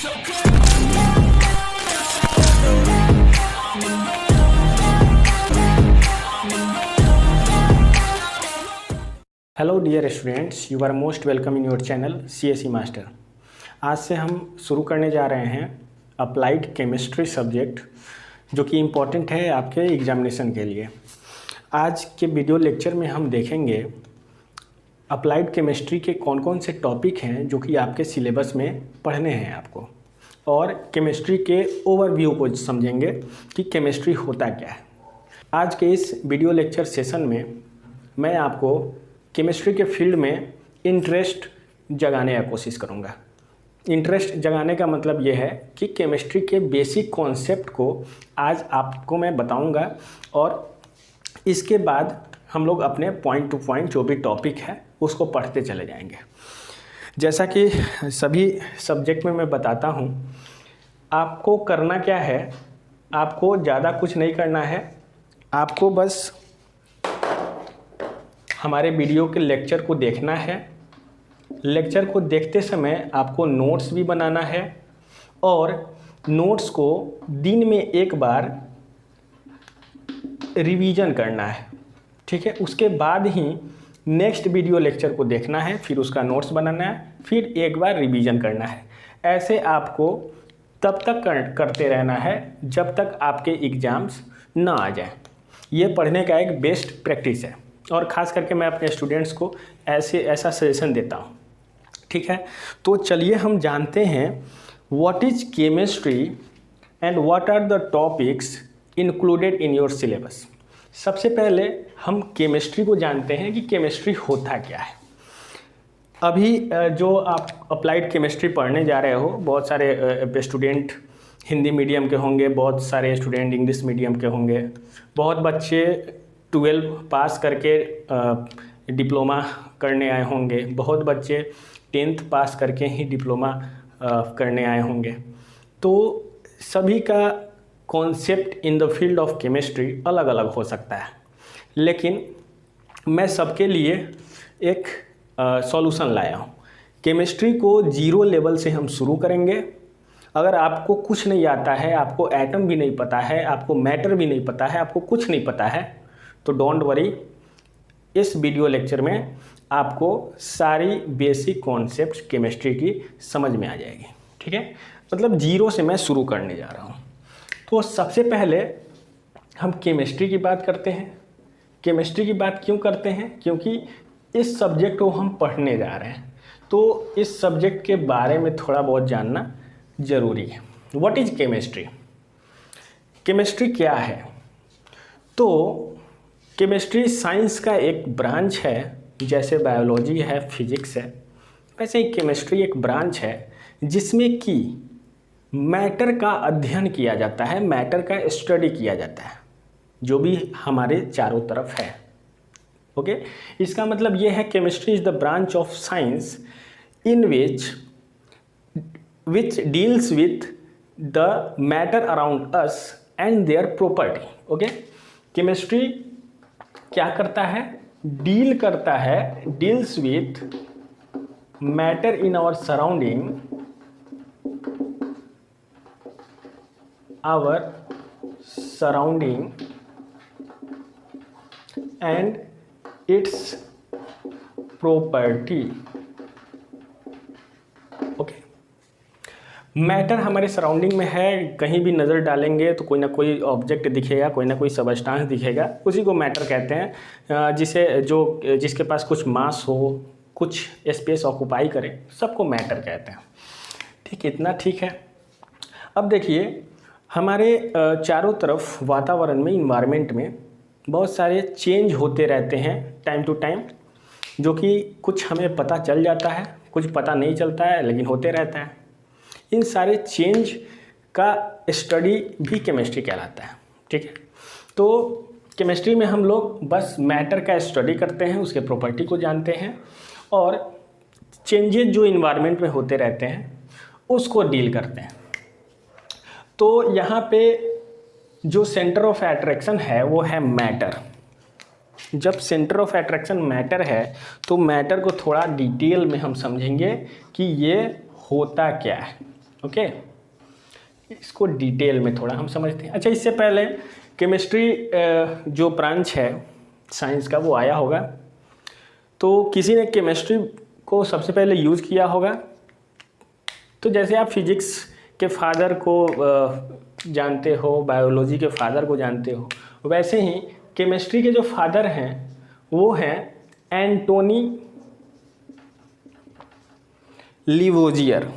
Hello dear students, you are most welcome in your channel CSE master. आज से हम शुरू करने जा रहे हैं अप्लाइड केमिस्ट्री सब्जेक्ट, जो कि इम्पॉर्टेंट है आपके एग्जामिनेशन के लिए। आज के वीडियो लेक्चर में हम देखेंगे अप्लाइड केमिस्ट्री के कौन कौन से टॉपिक हैं जो कि आपके सिलेबस में पढ़ने हैं आपको, और केमिस्ट्री के ओवरव्यू को समझेंगे कि केमिस्ट्री होता क्या है। आज के इस वीडियो लेक्चर सेशन में मैं आपको केमिस्ट्री के फील्ड में इंटरेस्ट जगाने की कोशिश करूँगा। इंटरेस्ट जगाने का मतलब ये है कि केमिस्ट्री के बेसिक कॉन्सेप्ट को आज आपको मैं बताऊँगा, और इसके बाद हम लोग अपने पॉइंट टू पॉइंट जो भी टॉपिक है उसको पढ़ते चले जाएंगे। जैसा कि सभी सब्जेक्ट में मैं बताता हूँ, आपको करना क्या है, आपको ज़्यादा कुछ नहीं करना है। आपको बस हमारे वीडियो के लेक्चर को देखना है। लेक्चर को देखते समय आपको नोट्स भी बनाना है, और नोट्स को दिन में एक बार रिवीजन करना है, ठीक है। उसके बाद ही नेक्स्ट वीडियो लेक्चर को देखना है, फिर उसका नोट्स बनाना है, फिर एक बार रिवीजन करना है। ऐसे आपको तब तक करते रहना है जब तक आपके एग्ज़ाम्स ना आ जाए। ये पढ़ने का एक बेस्ट प्रैक्टिस है, और ख़ास करके मैं अपने स्टूडेंट्स को ऐसा सजेशन देता हूँ, ठीक है। तो चलिए हम जानते हैं what is chemistry and what are the topics included in your syllabus. सबसे पहले हम केमिस्ट्री को जानते हैं कि केमिस्ट्री होता क्या है। अभी जो आप अप्लाइड केमिस्ट्री पढ़ने जा रहे हो, बहुत सारे स्टूडेंट हिंदी मीडियम के होंगे, बहुत सारे स्टूडेंट इंग्लिश मीडियम के होंगे, बहुत बच्चे 12 पास करके डिप्लोमा करने आए होंगे, बहुत बच्चे 10th पास करके ही डिप्लोमा करने आए होंगे। तो सभी का concept in the field of chemistry अलग अलग हो सकता है, लेकिन मैं सबके लिए एक सॉल्यूशन लाया हूँ। केमिस्ट्री को 0 लेवल से हम शुरू करेंगे। अगर आपको कुछ नहीं आता है, आपको एटम भी नहीं पता है, आपको मैटर भी नहीं पता है, आपको कुछ नहीं पता है, तो डोंट वरी, इस वीडियो लेक्चर में आपको सारी बेसिक कॉन्सेप्ट्स केमिस्ट्री की समझ में आ जाएगी, ठीक है। मतलब 0 से मैं शुरू करने जा रहा हूँ। तो सबसे पहले हम केमिस्ट्री की बात करते हैं। केमिस्ट्री की बात क्यों करते हैं? क्योंकि इस सब्जेक्ट को हम पढ़ने जा रहे हैं, तो इस सब्जेक्ट के बारे में थोड़ा बहुत जानना ज़रूरी है। What is chemistry? केमिस्ट्री क्या है? तो केमिस्ट्री साइंस का एक ब्रांच है, जैसे बायोलॉजी है, फिजिक्स है, वैसे ही केमिस्ट्री एक ब्रांच है जिसमें कि मैटर का अध्ययन किया जाता है, मैटर का स्टडी किया जाता है, जो भी हमारे चारों तरफ है। ओके, इसका मतलब ये है chemistry is the branch of science in which deals with the matter around us and their property. Okay, chemistry क्या करता है? डील करता है, deals with matter in our surrounding, and its property. Okay, matter हमारे surrounding में है, कहीं भी नज़र डालेंगे तो कोई ना कोई ऑब्जेक्ट दिखेगा, कोई ना कोई सबस्टांस दिखेगा, उसी को मैटर कहते हैं। जिसके पास कुछ मास हो, कुछ स्पेस ऑक्यूपाई करे, सबको मैटर कहते हैं। ठीक, इतना ठीक है। अब देखिए, हमारे चारों तरफ वातावरण में, इन्वायरमेंट में बहुत सारे चेंज होते रहते हैं टाइम टू टाइम, जो कि कुछ हमें पता चल जाता है, कुछ पता नहीं चलता है, लेकिन होते रहता है। इन सारे चेंज का स्टडी भी केमिस्ट्री कहलाता है, ठीक है। तो केमिस्ट्री में हम लोग बस मैटर का स्टडी करते हैं, उसके प्रॉपर्टी को जानते हैं, और चेंजेस जो इन्वायरमेंट में होते रहते हैं उसको डील करते हैं। तो यहाँ पे जो सेंटर ऑफ अट्रैक्शन है वो है मैटर। जब सेंटर ऑफ अट्रैक्शन मैटर है तो मैटर को थोड़ा डिटेल में हम समझेंगे कि ये होता क्या है। ओके, इसको डिटेल में थोड़ा हम समझते हैं। अच्छा, इससे पहले केमिस्ट्री जो ब्रांच है साइंस का वो आया होगा, तो किसी ने केमिस्ट्री को सबसे पहले यूज़ किया होगा। तो जैसे आप फिजिक्स के फादर को जानते हो, बायोलॉजी के फादर को जानते हो, वैसे ही केमिस्ट्री के जो फादर हैं वो हैं Antoine Lavoisier.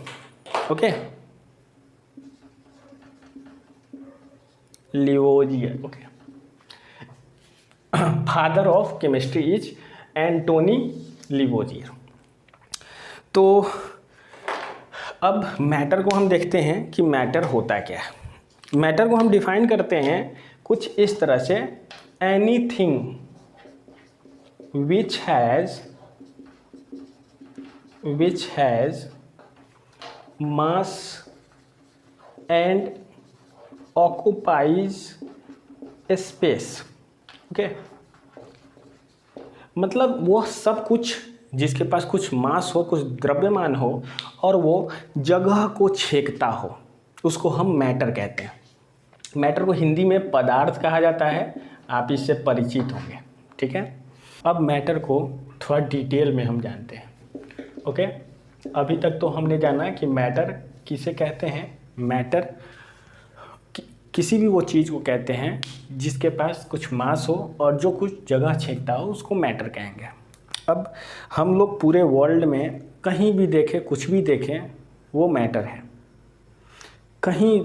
Okay, Lavoisier. Okay, father of chemistry is Antoine Lavoisier. तो अब मैटर को हम देखते हैं कि मैटर होता क्या है। मैटर को हम डिफाइन करते हैं कुछ इस तरह से, anything which has mass and occupies space। Okay, मतलब वो सब कुछ जिसके पास कुछ मास हो, कुछ द्रव्यमान हो और वो जगह को छेकता हो, उसको हम मैटर कहते हैं। मैटर को हिंदी में पदार्थ कहा जाता है, आप इससे परिचित होंगे। ठीक है, अब मैटर को थोड़ा डिटेल में हम जानते हैं। ओके, अभी तक तो हमने जाना कि मैटर किसे कहते हैं। मैटर किसी भी वो चीज़ को कहते हैं जिसके पास कुछ मास हो और जो कुछ जगह छेकता हो, उसको मैटर कहेंगे। अब हम लोग पूरे वर्ल्ड में कहीं भी देखें, कुछ भी देखें, वो मैटर है। कहीं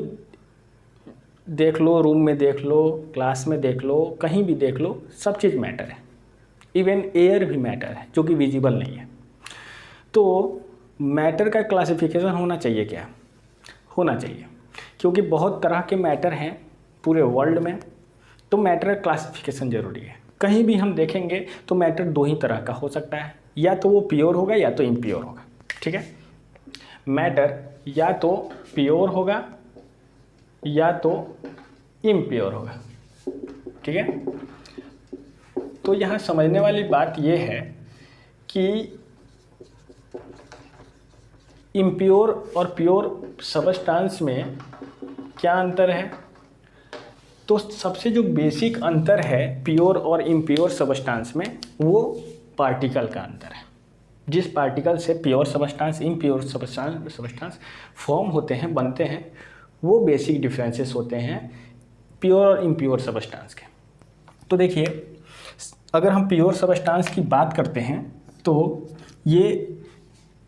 देख लो, रूम में देख लो, क्लास में देख लो, कहीं भी देख लो, सब चीज़ मैटर है। इवन एयर भी मैटर है जो कि विजिबल नहीं है। तो मैटर का क्लासिफिकेशन होना चाहिए क्या? होना चाहिए, क्योंकि बहुत तरह के मैटर हैं पूरे वर्ल्ड में, तो मैटर का क्लासिफिकेशन ज़रूरी है। कहीं भी हम देखेंगे तो मैटर दो ही तरह का हो सकता है, या तो वो प्योर होगा या तो इम्प्योर होगा। ठीक है, मैटर या तो प्योर होगा या तो इम्प्योर होगा। ठीक है, तो यहाँ समझने वाली बात ये है कि इम्प्योर और प्योर सबस्टांस में क्या अंतर है। तो सबसे जो बेसिक अंतर है प्योर और इम्प्योर सबस्टांस में, वो पार्टिकल का अंतर है। जिस पार्टिकल से pure substance, impure substance form होते हैं, बनते हैं, वो बेसिक डिफरेंसेस होते हैं प्योर और इम्प्योर सबस्टांस के। तो देखिए, अगर हम प्योर सबस्टांस की बात करते हैं तो ये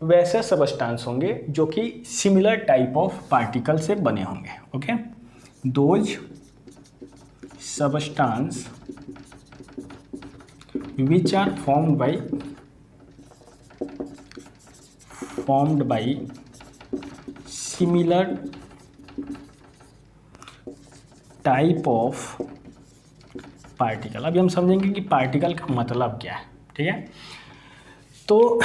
वैसे सबस्टांस होंगे जो कि सिमिलर टाइप ऑफ पार्टिकल से बने होंगे। Okay, those substance which are formed by similar type of particle. अभी हम समझेंगे कि पार्टिकल का मतलब क्या है। ठीक है, तो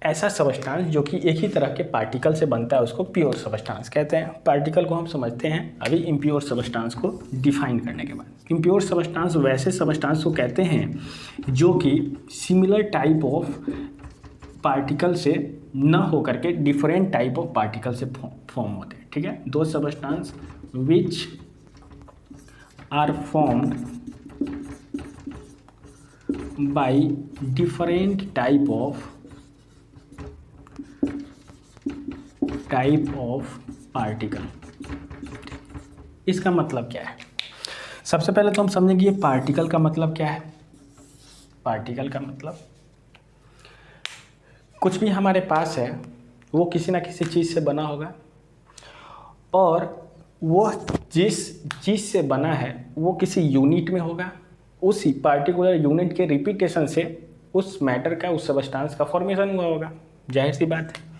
ऐसा सबस्टांस जो कि एक ही तरह के पार्टिकल से बनता है उसको प्योर सबस्टांस कहते हैं। पार्टिकल को हम समझते हैं अभी इम्प्योर सबस्टांस को डिफाइन करने के बाद। इम्प्योर सबस्टांस वैसे सबस्टांस को कहते हैं जो कि सिमिलर टाइप ऑफ पार्टिकल से न हो करके डिफरेंट टाइप ऑफ पार्टिकल से फॉर्म होते हैं। ठीक है, दो substance which are formed by different type of particle. इसका मतलब क्या है? सबसे पहले तो हम समझेंगे ये पार्टिकल का मतलब क्या है। पार्टिकल का मतलब कुछ भी हमारे पास है वो किसी ना किसी चीज़ से बना होगा, और वो जिस चीज़ से बना है वो किसी यूनिट में होगा। उसी पार्टिकुलर यूनिट के रिपीटेशन से उस मैटर का, उस सबस्टांस का फॉर्मेशन हुआ होगा। जाहिर सी बात है।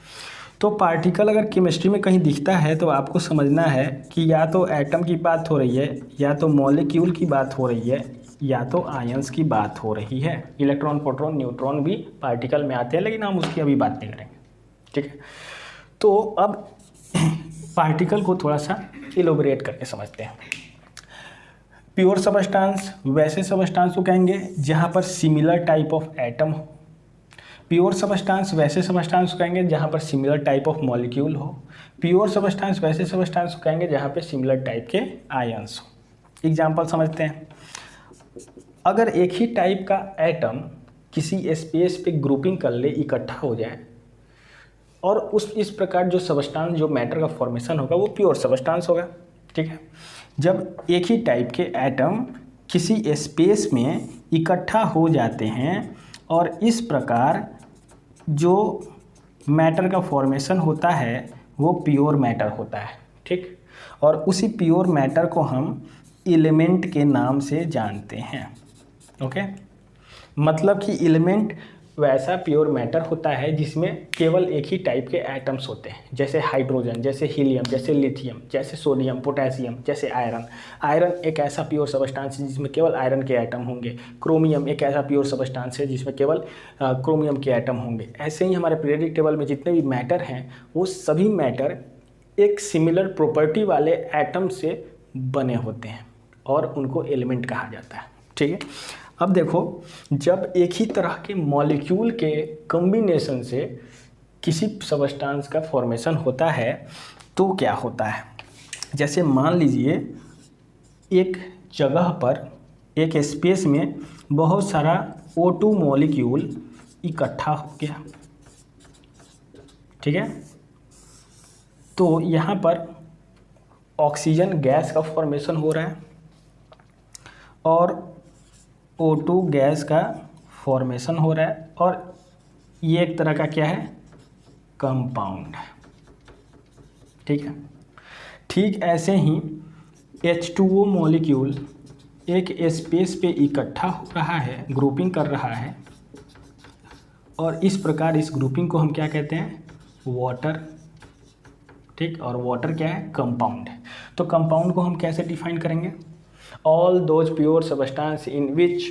तो पार्टिकल अगर केमिस्ट्री में कहीं दिखता है तो आपको समझना है कि या तो एटम की बात हो रही है, या तो मॉलिक्यूल की बात हो रही है, या तो आयंस की बात हो रही है। इलेक्ट्रॉन, प्रोटॉन, न्यूट्रॉन भी पार्टिकल में आते हैं, लेकिन हम उसकी अभी बात नहीं करेंगे। ठीक है, तो अब पार्टिकल को थोड़ा सा इलोबरेट करके समझते हैं। प्योर सबस्टांस वैसे सबस्टांस को कहेंगे जहाँ पर सिमिलर टाइप ऑफ एटम हो, प्योर सबस्टांस वैसे सबस्टांस को कहेंगे जहाँ पर सिमिलर टाइप ऑफ मॉलिक्यूल हो। प्योर सबस्टांस वैसे सबस्टांस को कहेंगे जहाँ पे सिमिलर टाइप के आयंस हो। एग्जाम्पल समझते हैं। अगर एक ही टाइप का एटम किसी स्पेस पे ग्रुपिंग कर ले, इकट्ठा हो जाए, और इस प्रकार जो सबस्टांस, जो मैटर का फॉर्मेशन होगा वो प्योर सबस्टांस होगा। ठीक है। जब एक ही टाइप के एटम किसी स्पेस में इकट्ठा हो जाते हैं और इस प्रकार जो मैटर का फॉर्मेशन होता है वो प्योर मैटर होता है। ठीक। और उसी प्योर मैटर को हम एलिमेंट के नाम से जानते हैं। ओके। मतलब कि एलिमेंट वैसा प्योर मैटर होता है जिसमें केवल एक ही टाइप के एटम्स होते हैं, जैसे हाइड्रोजन, जैसे हीलियम, जैसे लिथियम, जैसे सोडियम, पोटेशियम, जैसे आयरन। आयरन एक ऐसा प्योर सबस्टांस है जिसमें केवल आयरन के एटम होंगे। क्रोमियम एक ऐसा प्योर सबस्टांस है जिसमें केवल क्रोमियम के एटम होंगे। ऐसे ही हमारे पीरियोडिक टेबल में जितने भी मैटर हैं वो सभी मैटर एक सिमिलर प्रॉपर्टी वाले एटम से बने होते हैं और उनको एलिमेंट कहा जाता है। ठीक है। अब देखो, जब एक ही तरह के मॉलिक्यूल के कॉम्बिनेशन से किसी सबस्टांस का फॉर्मेशन होता है तो क्या होता है। जैसे मान लीजिए एक जगह पर, एक स्पेस में बहुत सारा O2 मॉलिक्यूल इकट्ठा हो गया। ठीक है। तो यहाँ पर ऑक्सीजन गैस का फॉर्मेशन हो रहा है और O2 गैस का फॉर्मेशन हो रहा है, और ये एक तरह का क्या है, कंपाउंड है। ठीक है। ठीक ऐसे ही H2O मॉलिक्यूल एक स्पेस पे इकट्ठा हो रहा है, ग्रुपिंग कर रहा है, और इस प्रकार इस ग्रुपिंग को हम क्या कहते हैं, वाटर। ठीक। और वाटर क्या है, कंपाउंड है। तो कंपाउंड को हम कैसे डिफाइन करेंगे, all those pure substances in which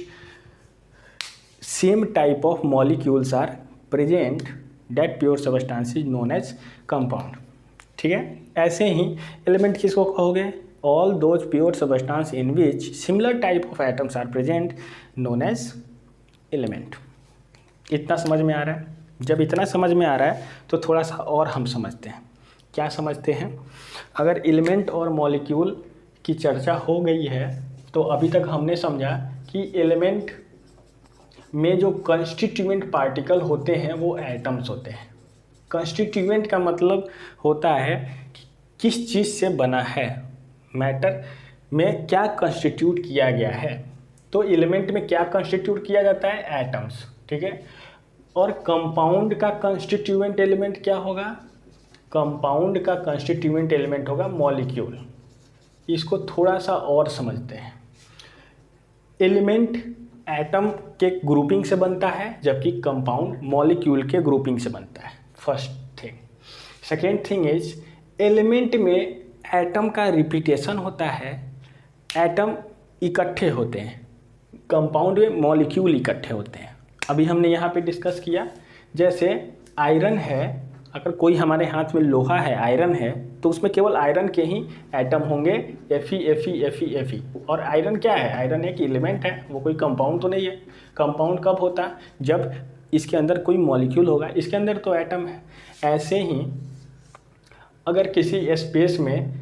same type of molecules are present, that pure substance is known as compound। ठीक है। ऐसे ही एलिमेंट किसको कहोगे, all those pure substances in which similar type of atoms are present, known as element। इतना समझ में आ रहा है। जब इतना समझ में आ रहा है तो थोड़ा सा और हम समझते हैं। क्या समझते हैं, अगर एलिमेंट और मॉलिक्यूल की चर्चा हो गई है तो अभी तक हमने समझा कि एलिमेंट में जो कंस्टिट्यूएंट पार्टिकल होते हैं वो एटम्स होते हैं। कंस्टिट्यूएंट का मतलब होता है कि किस चीज़ से बना है, मैटर में क्या कंस्टिट्यूट किया गया है। तो एलिमेंट में क्या कंस्टिट्यूट किया जाता है, एटम्स। ठीक है। और कंपाउंड का कंस्टिट्यूएंट एलिमेंट क्या होगा, कंपाउंड का कंस्टिट्यूएंट एलिमेंट होगा मॉलिक्यूल। इसको थोड़ा सा और समझते हैं। एलिमेंट एटम के ग्रुपिंग से बनता है जबकि कंपाउंड मॉलिक्यूल के ग्रुपिंग से बनता है, first thing. Second thing is, element में एटम का रिपीटेशन होता है, एटम इकट्ठे होते हैं, कंपाउंड में मॉलिक्यूल इकट्ठे होते हैं। अभी हमने यहाँ पे डिस्कस किया, जैसे आयरन है, अगर कोई हमारे हाथ में लोहा है, आयरन है, तो उसमें केवल आयरन के ही एटम होंगे, Fe। और आयरन क्या है, आयरन एक एलिमेंट है, वो कोई कंपाउंड तो नहीं है। कंपाउंड कब होता, जब इसके अंदर कोई मॉलिक्यूल होगा, इसके अंदर तो एटम है। ऐसे ही अगर किसी स्पेस में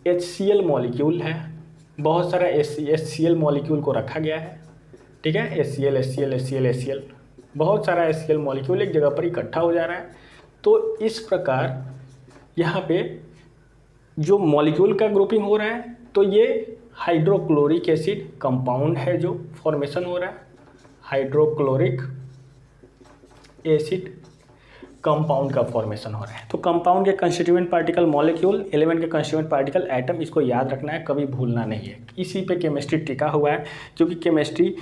HCl मॉलिक्यूल है, बहुत सारा HCl मॉलिक्यूल को रखा गया है। ठीक है। HCl, बहुत सारा HCl मॉलिक्यूल एक जगह पर इकट्ठा हो जा रहा है। तो इस प्रकार यहाँ पे जो मॉलिक्यूल का ग्रुपिंग हो रहा है, तो ये हाइड्रोक्लोरिक एसिड कंपाउंड है जो फॉर्मेशन हो रहा है, हाइड्रोक्लोरिक एसिड कंपाउंड का फॉर्मेशन हो रहा है। तो कंपाउंड के कंस्टिट्यूएंट पार्टिकल मॉलिक्यूल, एलिमेंट के कंस्टिट्यूएंट पार्टिकल एटम, इसको याद रखना है, कभी भूलना नहीं है। इसी पे केमिस्ट्री टिका हुआ है, क्योंकि केमिस्ट्री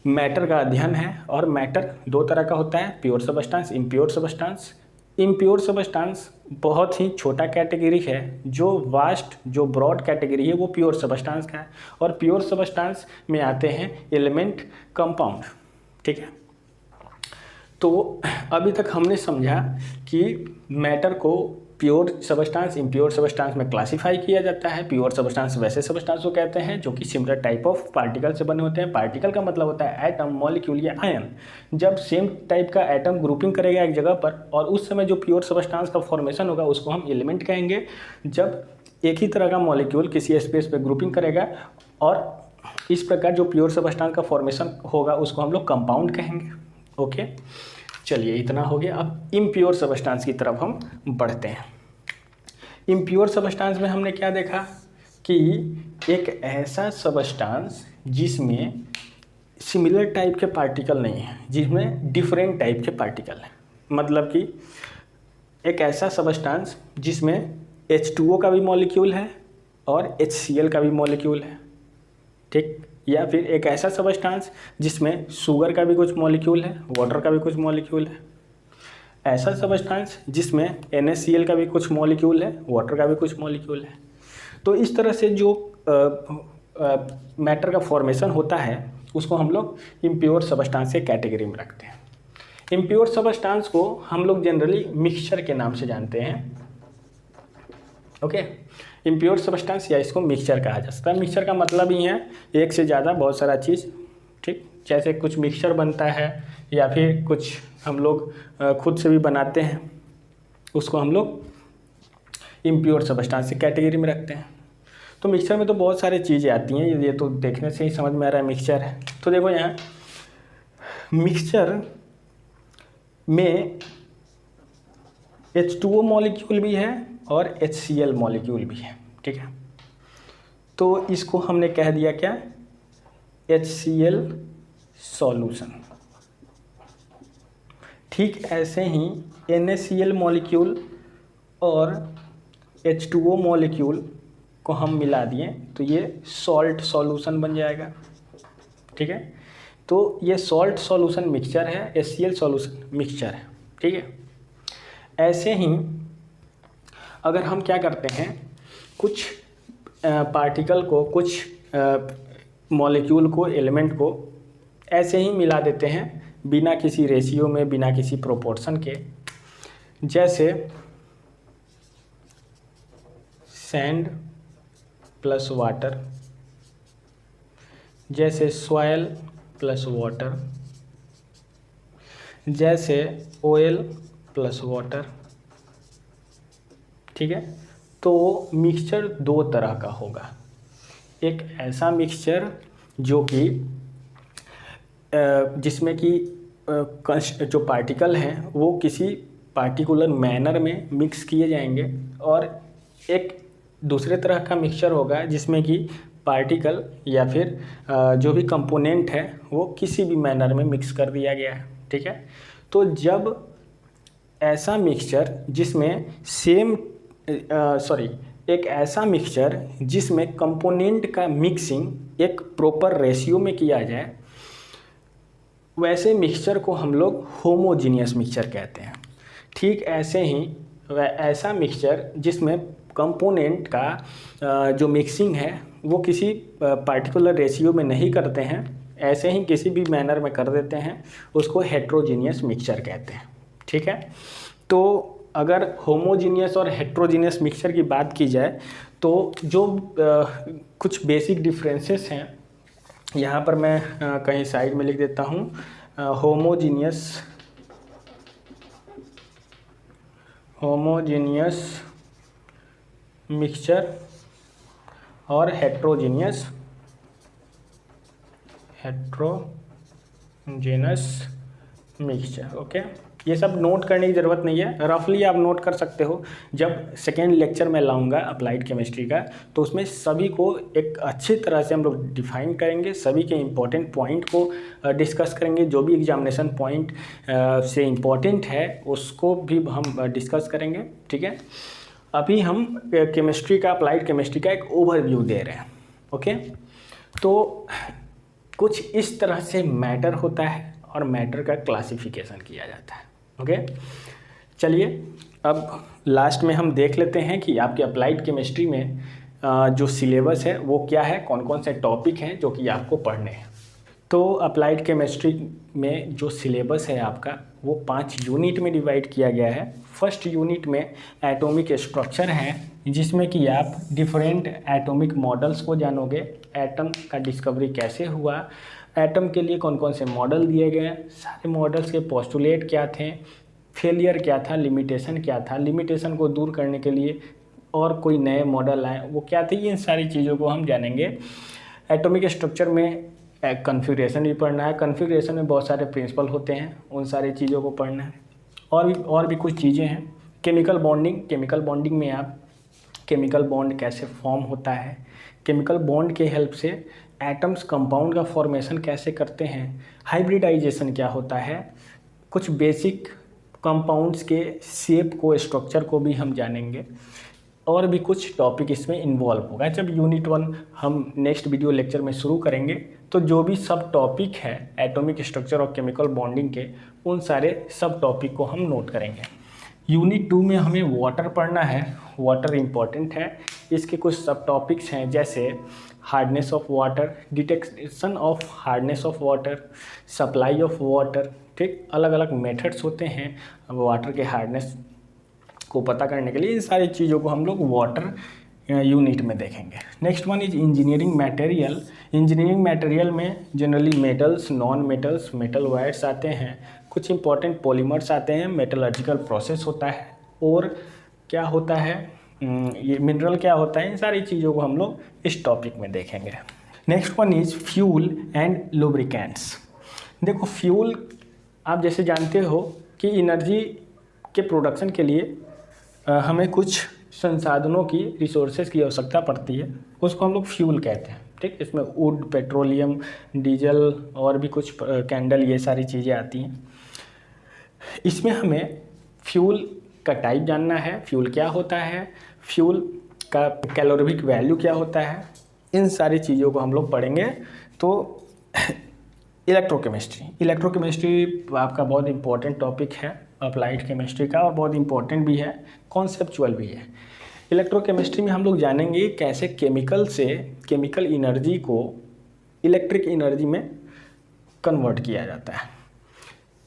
मैटर का अध्ययन है, और मैटर दो तरह का होता है, pure substance, impure substance. Impure substance बहुत ही छोटा कैटेगरी है, जो वास्ट, जो ब्रॉड कैटेगरी है वो प्योर सबस्टांस का है, और प्योर सबस्टांस में आते हैं एलिमेंट, कंपाउंड। ठीक है। तो अभी तक हमने समझा कि मैटर को प्योर सबस्टांस इम्प्योर सबस्टांस में क्लासीफाई किया जाता है। प्योर सबस्टांस वैसे सबस्टांस को कहते हैं जो कि सिमिलर टाइप ऑफ पार्टिकल से बने होते हैं। पार्टिकल का मतलब होता है एटम, मॉलिक्यूल या आयन। जब सेम टाइप का एटम ग्रुपिंग करेगा एक जगह पर और उस समय जो प्योर सबस्टांस का फॉर्मेशन होगा उसको हम एलिमेंट कहेंगे। जब एक ही तरह का मॉलिक्यूल किसी स्पेस पे ग्रुपिंग करेगा और इस प्रकार जो प्योर सबस्टांस का फॉर्मेशन होगा उसको हम लोग कंपाउंड कहेंगे। ओके, चलिए इतना हो गया। अब इम्प्योर सबस्टांस की तरफ हम बढ़ते हैं। इम्प्योर सबस्टांस में हमने क्या देखा कि एक ऐसा सबस्टांस जिसमें सिमिलर टाइप के पार्टिकल नहीं है, जिसमें डिफरेंट टाइप के पार्टिकल हैं। मतलब कि एक ऐसा सबस्टांस जिसमें H2O का भी मॉलिक्यूल है और HCl का भी मॉलिक्यूल है, ठीक। या फिर एक ऐसा सबस्टांस जिसमें शुगर का भी कुछ मॉलिक्यूल है, वाटर का भी कुछ मॉलिक्यूल है। ऐसा सबस्टांस जिसमें NaCl का भी कुछ मॉलिक्यूल है, वाटर का भी कुछ मॉलिक्यूल है। तो इस तरह से जो मैटर का फॉर्मेशन होता है उसको हम लोग इम्प्योर सबस्टांस के कैटेगरी में रखते हैं। इम्प्योर सबस्टांस को हम लोग जनरली मिक्सचर के नाम से जानते हैं। ओके, इम्प्योर सबस्टांस या इसको मिक्सचर कहा जा सकता है। मिक्सचर का मतलब ही है एक से ज़्यादा बहुत सारा चीज़, ठीक। जैसे कुछ मिक्सचर बनता है या फिर कुछ हम लोग खुद से भी बनाते हैं, उसको हम लोग इम्प्योर सबस्टांस की कैटेगरी में रखते हैं। तो मिक्सचर में तो बहुत सारी चीज़ें आती हैं, ये तो देखने से ही समझ में आ रहा है मिक्सचर है। तो देखो यहाँ मिक्सचर में H2O मॉलिक्यूल भी है और HCl मॉलिक्यूल भी है, ठीक है। तो इसको हमने कह दिया क्या, HCl सॉल्यूशन। ठीक ऐसे ही NaCl मॉलिक्यूल और H2O मॉलिक्यूल को हम मिला दिए तो ये सॉल्ट सॉल्यूशन बन जाएगा, ठीक है। तो ये सॉल्ट सॉल्यूशन मिक्सचर है, HCl सॉल्यूशन मिक्सचर है, ठीक है। ऐसे ही अगर हम क्या करते हैं, कुछ पार्टिकल को, कुछ मॉलिक्यूल को, एलिमेंट को ऐसे ही मिला देते हैं बिना किसी रेशियो में, बिना किसी प्रोपोर्शन के। जैसे सैंड प्लस वाटर, जैसे सॉयल प्लस वाटर, जैसे ऑयल प्लस वाटर, ठीक है। तो मिक्सचर दो तरह का होगा। एक ऐसा मिक्सचर जो कि जिसमें कि जो पार्टिकल हैं वो किसी पार्टिकुलर मैनर में मिक्स किए जाएंगे, और एक दूसरे तरह का मिक्सचर होगा जिसमें कि पार्टिकल या फिर जो भी कंपोनेंट है वो किसी भी मैनर में मिक्स कर दिया गया है, ठीक है। तो जब ऐसा मिक्सचर जिसमें एक ऐसा मिक्सचर जिसमें कंपोनेंट का मिक्सिंग एक प्रॉपर रेशियो में किया जाए, वैसे मिक्सचर को हम लोग होमोजीनियस मिक्सचर कहते हैं। ठीक ऐसे ही ऐसा मिक्सचर जिसमें कंपोनेंट का जो मिक्सिंग है वो किसी पार्टिकुलर रेशियो में नहीं करते हैं, ऐसे ही किसी भी मैनर में कर देते हैं, उसको हेट्रोजीनियस मिक्सचर कहते हैं, ठीक है। तो अगर होमोजीनियस और हेट्रोजीनियस मिक्सचर की बात की जाए तो जो कुछ बेसिक डिफरेंसेस हैं, यहाँ पर मैं कहीं साइड में लिख देता हूँ। होमोजीनियस मिक्सचर और हेट्रोजीनियस मिक्सचर। ओके, ये सब नोट करने की ज़रूरत नहीं है, रफली आप नोट कर सकते हो। जब सेकेंड लेक्चर में लाऊंगा अप्लाइड केमिस्ट्री का तो उसमें सभी को एक अच्छी तरह से हम लोग डिफाइन करेंगे, सभी के इम्पोर्टेंट पॉइंट को डिस्कस करेंगे। जो भी एग्जामिनेशन पॉइंट से इम्पोर्टेंट है उसको भी हम डिस्कस करेंगे, ठीक है। अभी हम केमिस्ट्री का, अप्लाइड केमिस्ट्री का एक ओवरव्यू दे रहे हैं। ओके, तो कुछ इस तरह से मैटर होता है और मैटर का क्लासिफिकेशन किया जाता है। ओके, चलिए अब लास्ट में हम देख लेते हैं कि आपके अप्लाइड केमिस्ट्री में जो सिलेबस है वो क्या है, कौन कौन से टॉपिक हैं जो कि आपको पढ़ने हैं। तो अप्लाइड केमिस्ट्री में जो सिलेबस है आपका वो 5 यूनिट में डिवाइड किया गया है। फर्स्ट यूनिट में एटॉमिक स्ट्रक्चर है, जिसमें कि आप डिफरेंट एटॉमिक मॉडल्स को जानोगे, एटम का डिस्कवरी कैसे हुआ, एटम के लिए कौन कौन से मॉडल दिए गए, सारे मॉडल्स के पोस्टुलेट क्या थे, फेलियर क्या था, लिमिटेशन क्या था, लिमिटेशन को दूर करने के लिए और कोई नए मॉडल आए वो क्या थे, इन सारी चीज़ों को हम जानेंगे। एटॉमिक स्ट्रक्चर में कन्फिग्रेशन भी पढ़ना है, कन्फिग्रेशन में बहुत सारे प्रिंसिपल होते हैं, उन सारी चीज़ों को पढ़ना है। और भी कुछ चीज़ें हैं। केमिकल बॉन्डिंग में आप केमिकल बॉन्ड कैसे फॉर्म होता है, केमिकल बॉन्ड के हेल्प से एटम्स कंपाउंड का फॉर्मेशन कैसे करते हैं, हाइब्रिडाइजेशन क्या होता है, कुछ बेसिक कंपाउंड्स के शेप को, स्ट्रक्चर को भी हम जानेंगे। और भी कुछ टॉपिक इसमें इन्वॉल्व होगा। जब यूनिट 1 हम नेक्स्ट वीडियो लेक्चर में शुरू करेंगे तो जो भी सब टॉपिक है एटॉमिक स्ट्रक्चर और केमिकल बॉन्डिंग के, उन सारे सब टॉपिक को हम नोट करेंगे। यूनिट 2 में हमें वाटर पढ़ना है। वाटर इम्पॉर्टेंट है। इसके कुछ सब टॉपिक्स हैं, जैसे hardness of water, detection of hardness of water, supply of water. ठीक, अलग अलग मेथड्स होते हैं वाटर के हार्डनेस को पता करने के लिए। इन सारी चीज़ों को हम लोग वाटर यूनिट में देखेंगे। Next one is engineering material. Engineering material में generally metals, non metals, metal wires आते हैं, कुछ इंपॉर्टेंट पॉलीमर्स आते हैं, मेटलर्जिकल प्रोसेस होता है, और क्या होता है, ये मिनरल क्या होता है। इन सारी चीज़ों को हम लोग इस टॉपिक में देखेंगे। Next one is fuel and lubricants. देखो, फ्यूल आप जैसे जानते हो कि एनर्जी के प्रोडक्शन के लिए हमें कुछ संसाधनों की, रिसोर्सेज की आवश्यकता पड़ती है, उसको हम लोग फ्यूल कहते हैं। ठीक, इसमें वुड, पेट्रोलियम, डीजल और भी कुछ कैंडल, ये सारी चीज़ें आती हैं। इसमें हमें फ्यूल का टाइप जानना है, फ्यूल क्या होता है, फ्यूल का कैलोरीफिक वैल्यू क्या होता है, इन सारी चीज़ों को हम लोग पढ़ेंगे। तो इलेक्ट्रोकेमिस्ट्री आपका बहुत इंपॉर्टेंट टॉपिक है अप्लाइड केमिस्ट्री का, और बहुत इंपॉर्टेंट भी है, कॉन्सेप्चुअल भी है। इलेक्ट्रोकेमिस्ट्री में हम लोग जानेंगे कैसे केमिकल से केमिकल एनर्जी को इलेक्ट्रिक एनर्जी में कन्वर्ट किया जाता है।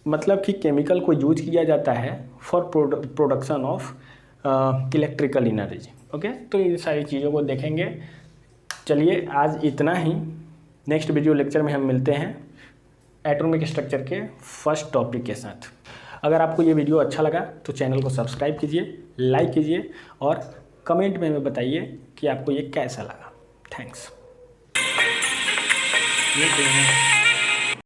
मतलब कि केमिकल को यूज किया जाता है for production of electrical energy. Okay, तो ये सारी चीज़ों को देखेंगे। चलिए, आज इतना ही। नेक्स्ट वीडियो लेक्चर में हम मिलते हैं एटॉमिक स्ट्रक्चर के फर्स्ट टॉपिक के साथ। अगर आपको ये वीडियो अच्छा लगा तो चैनल को सब्सक्राइब कीजिए, लाइक कीजिए और कमेंट में बताइए कि आपको ये कैसा लगा। थैंक्स।